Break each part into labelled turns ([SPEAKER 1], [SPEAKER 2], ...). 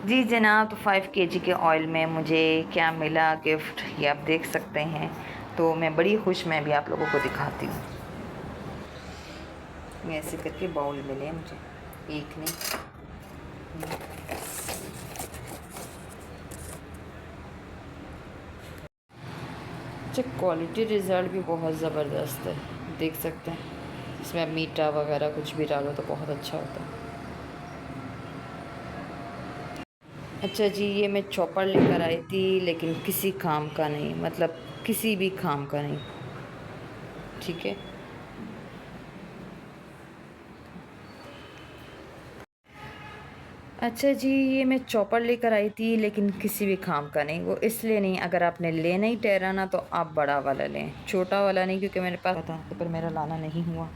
[SPEAKER 1] जी जनाब, तो 5 केजी के ऑयल में मुझे क्या मिला गिफ्ट, ये आप देख सकते हैं। तो मैं बड़ी खुश, मैं भी आप लोगों को दिखाती हूँ। मैं ऐसे करके बाउल मिले मुझे, एक नहीं। अच्छा, क्वालिटी रिज़ल्ट भी बहुत ज़बरदस्त है, देख सकते हैं। इसमें अब मीठा वगैरह कुछ भी डालो तो बहुत अच्छा होता है। अच्छा जी, ये मैं चॉपर लेकर आई थी लेकिन किसी काम का नहीं, मतलब किसी भी काम का नहीं। ठीक है। अच्छा जी, ये मैं चॉपर लेकर आई थी लेकिन किसी भी काम का नहीं। वो इसलिए नहीं, अगर आपने लेना ही ठहराना तो आप बड़ा वाला लें, छोटा वाला नहीं, क्योंकि मेरे पास था तो पर मेरा लाना नहीं हुआ।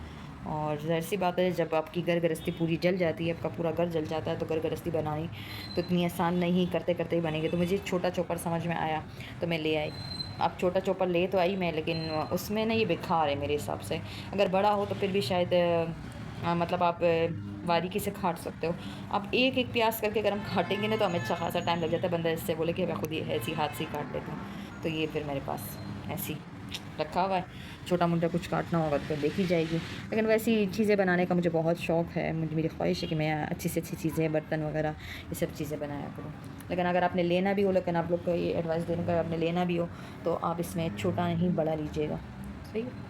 [SPEAKER 1] और ज़ाहिर सी बात है, जब आपकी घर गृहस्थी पूरी जल जाती है, आपका पूरा घर जल जाता है, तो घर गृहस्थी बनानी तो इतनी आसान नहीं, करते करते ही बनेगी। तो मुझे छोटा चॉपर समझ में आया तो मैं ले आई। अब छोटा चॉपर ले तो आई मैं, लेकिन उसमें ना ये बेकार है मेरे हिसाब से। अगर बड़ा हो तो फिर भी शायद मतलब आप बारीकी से काट सकते हो। आप एक एक प्याज करके अगर हम काटेंगे ना तो हमें अच्छा खासा टाइम लग जाता है। बंदा इससे बोले कि मैं खुद ही ऐसी हाथ से काट लेता हूँ, तो ये फिर मेरे पास ऐसी रखा हुआ है। छोटा मोटा कुछ काटना होगा तो देखी जाएगी। लेकिन वैसी चीज़ें बनाने का मुझे बहुत शौक़ है। मुझे, मेरी ख्वाहिश है कि मैं अच्छी से अच्छी चीज़ें, बर्तन वगैरह ये सब चीज़ें बनाया करूँ। लेकिन अगर आपने लेना भी हो, लेकिन आप लोग को ये एडवाइस देने का, आपने लेना भी हो तो आप इसमें छोटा नहीं बड़ा लीजिएगा। सही है।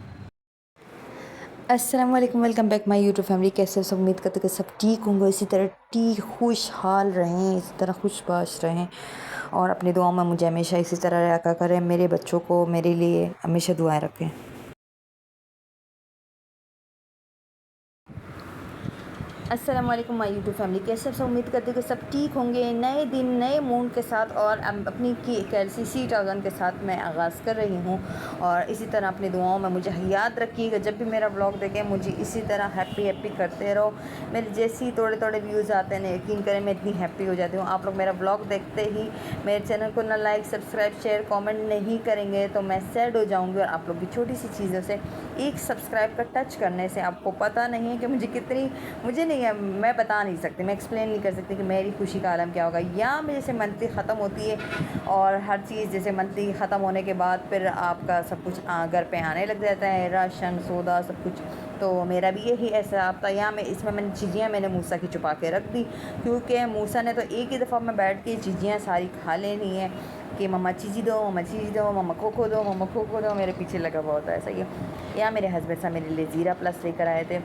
[SPEAKER 1] अस्सलाम वालेकुम, welcome back my YouTube family. कैसे हो सब? उम्मीद करते कि सब ठीक होंगे, इसी तरह ठीक खुशहाल रहें, इसी तरह खुशबाश रहें और अपनी दुआओं में मुझे हमेशा इसी तरह रखा करें। मेरे बच्चों को मेरे लिए हमेशा दुआएं रखें। अस्सलाम वालेकुम माय यूट्यूब फैमिली। कैसे सब? उम्मीद करते कि सब ठीक होंगे। नए दिन नए मूड के साथ और अपनी कैसी सी टाउजन के साथ मैं आगाज़ कर रही हूँ। और इसी तरह अपनी दुआओं में मुझे याद रखिएगा। जब भी मेरा ब्लॉग देखें मुझे इसी तरह हैप्पी हैप्पी करते रहो। मेरे जैसे थोड़े थोड़े व्यूज़ आते हैं ना, यकीन करें मैं इतनी हैप्पी हो जाती हूँ। आप लोग मेरा ब्लॉग देखते ही मेरे चैनल को ना लाइक सब्सक्राइब शेयर कॉमेंट नहीं करेंगे तो मैं सैड हो जाऊँगी। और आप लोग भी छोटी सी चीज़ों से, एक सब्सक्राइब का टच करने से, आपको पता नहीं है कि मुझे कितनी, मुझे नहीं है, मैं बता नहीं सकती, मैं एक्सप्लेन नहीं कर सकती कि मेरी खुशी का आलम क्या होगा। या मैं जैसे मंथली ख़त्म होती है और हर चीज़ जैसे मंथली ख़त्म होने के बाद फिर आपका सब कुछ घर पे आने लग जाता है, राशन सौदा सब कुछ। तो मेरा भी यही ऐसा आप था। यहाँ मैं इसमें मैंने चीज़ियाँ मैंने मूसा की छुपा के रख दी, क्योंकि मूसा ने तो एक ही दफ़ा में बैठ के चीज़ियाँ सारी खा लेनी है कि मम्मा चीज़ी दो, मम्मा चीज़ी दो, मम्मा खोखो दो, मम्मा खोखो दो। मेरे पीछे लगा हुआ होता है, सही है। यहाँ मेरे हस्बैंड साहब मेरे लिए ज़ीरा प्लस लेकर आए थे।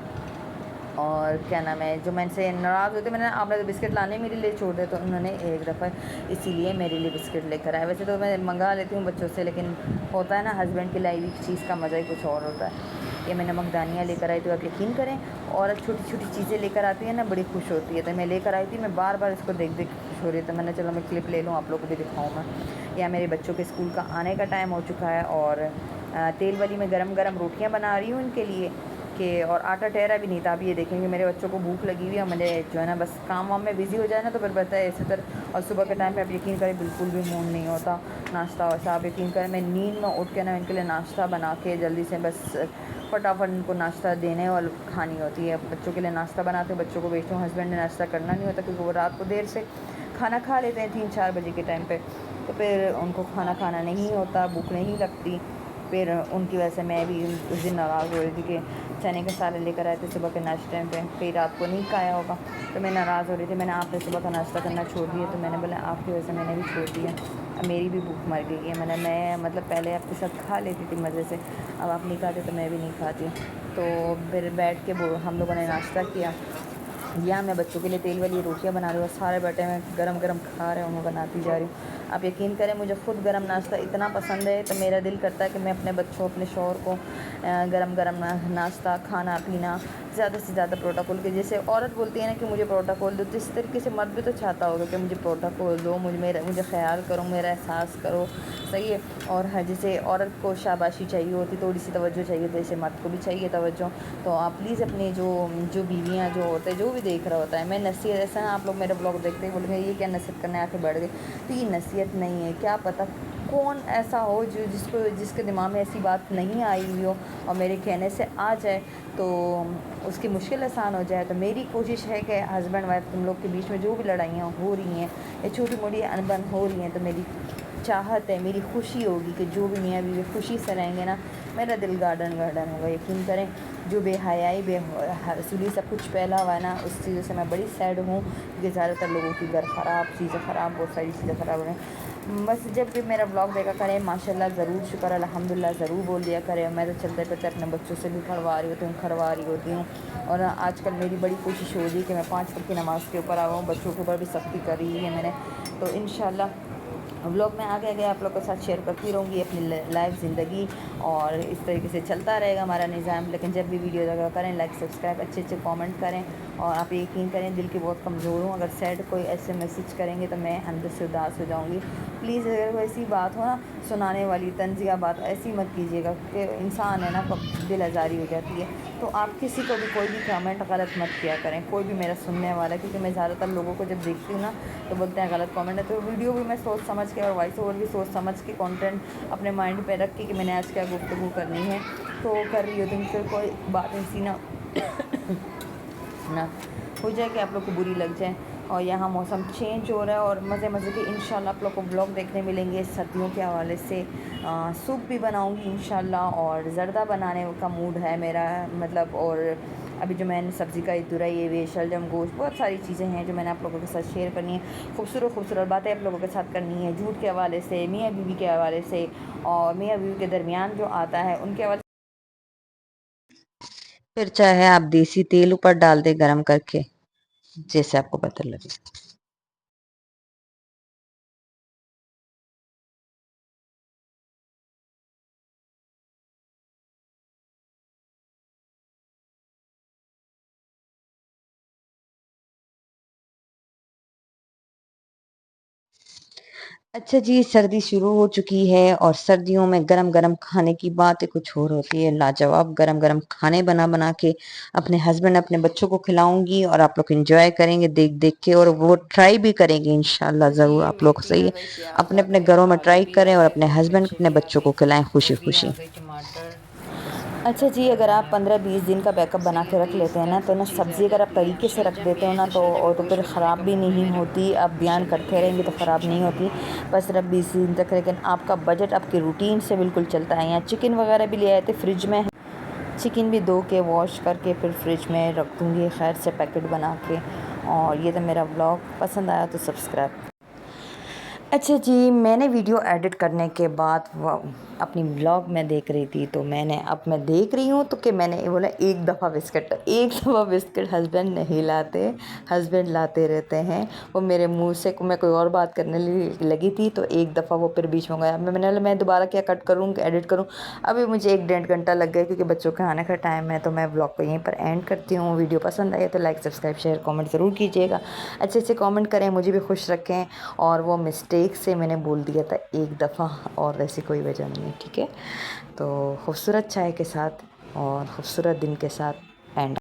[SPEAKER 1] और क्या नाम है, जो मैं से नाराज़ होते, मैंने आपने तो बिस्किट लाने मेरे लिए छोड़ दिया, तो उन्होंने एक दफ़ा इसीलिए मेरे लिए बिस्किट लेकर आए। वैसे तो मैं मंगा लेती हूँ बच्चों से, लेकिन होता है ना, हस्बैंड की लाई हुई चीज़ का मज़ा ही कुछ और होता है। ये मैं नमकदानियाँ लेकर आई थी, आप यकीन करें। और छोटी छोटी चीज़ें लेकर आती है ना, बड़ी खुश होती है। तो मैं लेकर आई थी, मैं बार बार इसको देख देख खुश हो रही थी। तो मैंने चलो मैं क्लिप ले लूँ, आप लोग को भी दिखाऊँ मैं। या मेरे बच्चों के स्कूल का आने का टाइम हो चुका है और तेल वाली में गरम गरम रोटियाँ बना रही हूँ इनके लिए कि, और आटा ठहरा भी नहीं था। अब ये देखेंगे मेरे बच्चों को भूख लगी हुई है, मुझे जो है ना बस काम वाम में बिज़ी हो जाए ना तो फिर पता है ऐसे तरह। और सुबह के टाइम पे आप यकीन करें बिल्कुल भी मूड नहीं होता नाश्ता वैसा। आप यकीन करें मैं नींद में उठ के ना इनके लिए नाश्ता बना के जल्दी से बस फटाफट इनको नाश्ता देने और खानी होती है। बच्चों के लिए नाश्ता बनाते हो, बच्चों को भेजते हूँ। हस्बैंड ने नाश्ता करना नहीं होता क्योंकि वो रात को देर से खाना खा लेते हैं 3-4 बजे के टाइम पे, तो फिर उनको खाना खाना नहीं होता, भूख नहीं लगती। फिर उनकी वजह से मैं भी उस दिन नाराज़ हो रही थी कि चने के सारे लेकर आए थे सुबह के नाश्ते पे, फिर रात को नहीं खाया होगा, तो मैं नाराज़ हो रही थी। मैंने आपने सुबह का नाश्ता करना छोड़ दिया, तो मैंने बोला आपकी वजह से मैंने भी छोड़ दिया। अब मेरी भी भूख मर गई है। मैं मतलब पहले आपके साथ खा लेती थी मज़े से, अब आप नहीं खाते तो मैं भी नहीं खाती। तो फिर बैठ के हम लोगों ने नाश्ता किया। या मैं बच्चों के लिए तेल वाली रोटियां बना रही हूँ, सारे बैठे मैं गरम गरम खा रहे हूँ, मैं बनाती जा रही हूँ। आप यकीन करें मुझे ख़ुद गरम नाश्ता इतना पसंद है, तो मेरा दिल करता है कि मैं अपने बच्चों, अपने शौहर को गरम गरम नाश्ता खाना पीना ज़्यादा से ज़्यादा प्रोटोकॉल के, जैसे औरत बोलती है ना कि मुझे प्रोटोकॉल दो, तो इस तरीके से मर्द भी तो चाहता होगा कि मुझे प्रोटोकॉल दो, मुझे ख्याल करो, मेरा एहसास करो, सही है। और हर जैसे औरत को शाबाशी चाहिए होती, थोड़ी सी तवज्जो चाहिए, तो जैसे मर्द को भी चाहिए तवज्जो। तो आप प्लीज़ अपनी जो जो बीवियाँ जो होते हैं, जो भी देख रहा होता है, मैं नसीहत, ऐसा ना आप लोग मेरे ब्लॉग देखते हैं बोलेंगे ये क्या नसीहत करने आके बैठ गए, तो ये नसीहत नहीं है। क्या पता कौन ऐसा हो जिसके दिमाग में ऐसी बात नहीं आई हुई हो और मेरे कहने से आ जाए तो उसकी मुश्किल आसान हो जाए। तो मेरी कोशिश है कि हस्बैंड वाइफ तुम लोग के बीच में जो भी लड़ाइयाँ हो रही हैं या छोटी मोटी अनबन हो रही हैं, तो मेरी चाहत है, मेरी खुशी होगी कि जो भी मियाँ बीवी खुशी से रहेंगे ना, मेरा दिल गार्डन गार्डन होगा। यकीन करें, जो बेहयाई बेहसूली सब कुछ फैला हुआ है ना, उस चीज़ों से मैं बड़ी सैड हूँ, क्योंकि ज़्यादातर लोगों की घर ख़राब, चीज़ें ख़राब, बहुत सारी चीज़ें ख़राब हो रही हैं। बस जब भी मेरा ब्लॉग देखा करें, माशाल्लाह ज़रूर शुक्र अल्हम्दुलिल्लाह ज़रूर बोल दिया करें। मैं तो चलते फिरते अपने बच्चों से भी खड़वा रही होती हूँ, खड़वा रही होती हूँ। और आजकल मेरी बड़ी कोशिश हो रही है कि मैं 5 वक्त की नमाज़ के ऊपर आऊँ, बच्चों के ऊपर भी सख्ती कर रही है मैंने। तो इंशाल्लाह व्लॉग में आगे आगे आप लोग के साथ शेयर करती रहूँगी अपनी लाइव ज़िंदगी, और इस तरीके से चलता रहेगा हमारा निज़ाम। लेकिन जब भी वीडियो लगा करें, लाइक सब्सक्राइब, अच्छे अच्छे कमेंट करें। और आप यकीन करें, दिल की बहुत कमज़ोर हूँ, अगर सैड कोई ऐसे मैसेज करेंगे तो मैं अंदर से उदास हो जाऊँगी। प्लीज़ अगर कोई ऐसी बात हो ना, सुनाने वाली तंज़िया बात, ऐसी मत कीजिएगा, कि इंसान है ना, दिल आज़ारी हो जाती है। तो आप किसी को भी कोई भी कमेंट गलत मत किया करें, कोई भी मेरा सुनने वाला, क्योंकि मैं ज़्यादातर लोगों को जब देखती हूँ ना, तो बोलते हैं गलत कमेंट है। तो वीडियो भी मैं सोच समझ के और वॉइस ओवर भी सोच समझ के कंटेंट अपने माइंड पे रख के कि मैंने आज क्या गुफ्तगू करनी है तो कर रही हो। तुम फिर कोई बात ऐसी ना ना हो जाए कि आप लोग को बुरी लग जाए। और यहाँ मौसम चेंज हो रहा है और मज़े मज़े के इंशाल्लाह आप लोग को ब्लॉग देखने मिलेंगे सर्दियों के हवाले से। सूप भी बनाऊँगी इंशाल्लाह, और ज़र्दा बनाने का मूड है मेरा, मतलब। और अभी जो मैंने सब्ज़ी का तुरई, ये शलजम, गोश्त, बहुत सारी चीज़ें हैं जो मैंने आप लोगों के साथ शेयर करनी है। खूबसूरत खूबसूरत बातें आप लोगों के साथ करनी है, झूठ के हवाले से, मियाँ बीवी के हवाले से, और मियाँ बीवी के दरमियान जो आता है उनके हवाले। फिर चाहे आप देसी तेल ऊपर डाल दें गरम करके, जैसे आपको पता लगे। अच्छा जी, सर्दी शुरू हो चुकी है और सर्दियों में गरम-गरम खाने की बात ही कुछ और होती है। लाजवाब गरम-गरम खाने बना-बना के अपने हस्बैंड, अपने बच्चों को खिलाऊँगी, और आप लोग एन्जॉय करेंगे देख-देख के, और वो ट्राई भी करेंगे इंशाल्लाह
[SPEAKER 2] तो
[SPEAKER 1] ज़रूर।
[SPEAKER 2] जी,
[SPEAKER 1] आप लोग
[SPEAKER 2] मेथी
[SPEAKER 1] सही
[SPEAKER 2] आ
[SPEAKER 1] है,
[SPEAKER 2] गई, प्याज आ
[SPEAKER 1] अपने-अपने
[SPEAKER 2] गए,
[SPEAKER 1] घरों में
[SPEAKER 2] आलू
[SPEAKER 1] ट्राई
[SPEAKER 2] भी आ
[SPEAKER 1] करें और
[SPEAKER 2] गए,
[SPEAKER 1] अपने
[SPEAKER 2] हरी
[SPEAKER 1] हस्बैंड,
[SPEAKER 2] मिर्चें
[SPEAKER 1] अपने
[SPEAKER 2] भी आ
[SPEAKER 1] बच्चों
[SPEAKER 2] गई,
[SPEAKER 1] को खिलाएँ
[SPEAKER 2] गोभी आ
[SPEAKER 1] खुशी-खुशी।
[SPEAKER 2] गई, टमाटर,
[SPEAKER 1] अच्छा जी, अगर आप 15-20 दिन का बैकअप बना के रख
[SPEAKER 2] बीन्स,
[SPEAKER 1] लेते हैं ना,
[SPEAKER 2] दाल
[SPEAKER 1] तो
[SPEAKER 2] सब
[SPEAKER 1] ना
[SPEAKER 2] चीज़ें आ
[SPEAKER 1] सब्ज़ी अगर आप
[SPEAKER 2] जाती हैं।
[SPEAKER 1] तरीके से रख
[SPEAKER 2] शलजम भी
[SPEAKER 1] देते हो
[SPEAKER 2] है
[SPEAKER 1] ना,
[SPEAKER 2] तो
[SPEAKER 1] तो
[SPEAKER 2] शलजम
[SPEAKER 1] फिर
[SPEAKER 2] गोश्त बनाने
[SPEAKER 1] ख़राब
[SPEAKER 2] का
[SPEAKER 1] भी
[SPEAKER 2] मूड है
[SPEAKER 1] नहीं
[SPEAKER 2] मेरा,
[SPEAKER 1] होती, आप बयान
[SPEAKER 2] शलजम
[SPEAKER 1] करते
[SPEAKER 2] की
[SPEAKER 1] रहेंगे तो
[SPEAKER 2] गोश्त
[SPEAKER 1] ख़राब नहीं
[SPEAKER 2] इंशाल्लाह
[SPEAKER 1] होती।
[SPEAKER 2] बनाऊंगी।
[SPEAKER 1] बस सिर्फ 20 दिन तक, लेकिन आपका बजट आपकी रूटीन से बिल्कुल चलता है। यहाँ चिकन वगैरह भी ले आए थे, फ्रिज में है। चिकन भी धो के वॉश करके फिर फ्रिज में रख दूँगी खैर से पैकेट बना के। और ये तो मेरा व्लॉग पसंद आया तो सब्सक्राइब। अच्छा जी, मैंने वीडियो एडिट करने के बाद अपनी व्लॉग में देख रही थी, तो मैं देख रही हूँ तो कि मैंने बोला एक दफ़ा बिस्किट हस्बैंड नहीं लाते, हस्बैंड लाते रहते हैं। वो मेरे मुंह से मैं कोई और बात करने लगी थी, तो एक दफ़ा वो फिर बीच में गया। मैंने बोला मैं दोबारा क्या कट करूँ, एडिट करूँ। अभी मुझे 1 डेढ़ घंटा लग गया, क्योंकि बच्चों के आने का टाइम है। तो मैं व्लॉग को यहीं पर एंड करती हूँ। वीडियो पसंद आए तो लाइक सब्सक्राइब शेयर कमेंट ज़रूर कीजिएगा। अच्छे अच्छे कमेंट करें, मुझे भी खुश रखें। और वो मिस्टेक से मैंने बोल दिया था एक दफ़ा, और ऐसी कोई वजह नहीं है, ठीक है। तो खूबसूरत चाय के साथ और खूबसूरत दिन के साथ एंड